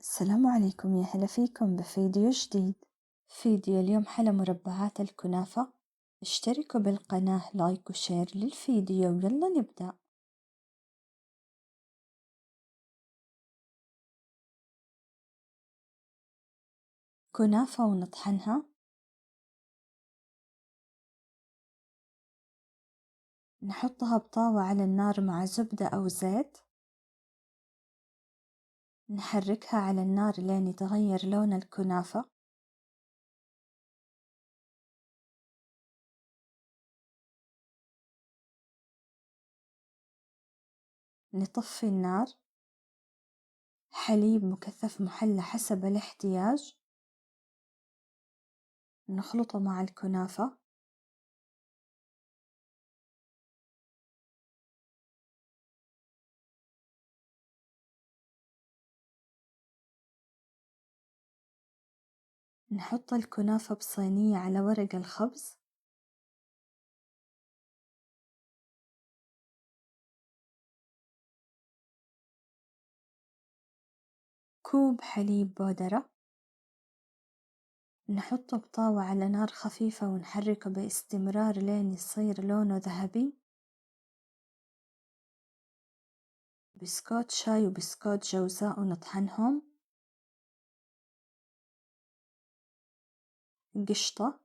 السلام عليكم، يا هلا فيكم بفيديو جديد. فيديو اليوم حلا مربعات الكنافة. اشتركوا بالقناة، لايك وشير للفيديو ويلا نبدأ. كنافة ونطحنها. نحطها بطاوة على النار مع زبدة أو زيت. نحركها على النار لين يتغير لون الكنافة. نطفي النار. حليب مكثف محلى حسب الاحتياج. نخلطه مع الكنافة. نحط الكنافة بصينية على ورق الخبز. كوب حليب بودرة. نحطه بطاوة على نار خفيفة ونحركه باستمرار لين يصير لونه ذهبي. بسكوت شاي وبسكوت جوزاء ونطحنهم. قشطة.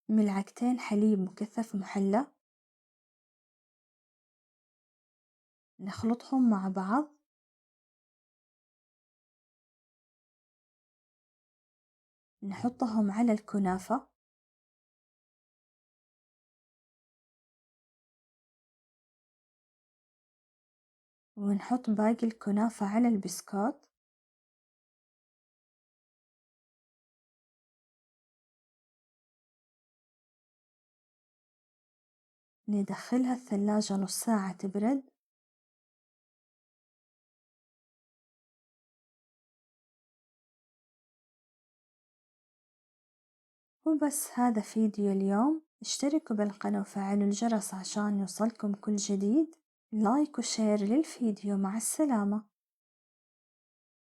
ملعقتين حليب مكثف محلى. نخلطهم مع بعض. نحطهم على الكنافة. ونحط باقي الكنافة على البسكوت. ندخلها الثلاجة نص ساعة تبرد. وبس، هذا فيديو اليوم. اشتركوا بالقناة وفعلوا الجرس عشان يوصلكم كل جديد. لايك وشير للفيديو. مع السلامة.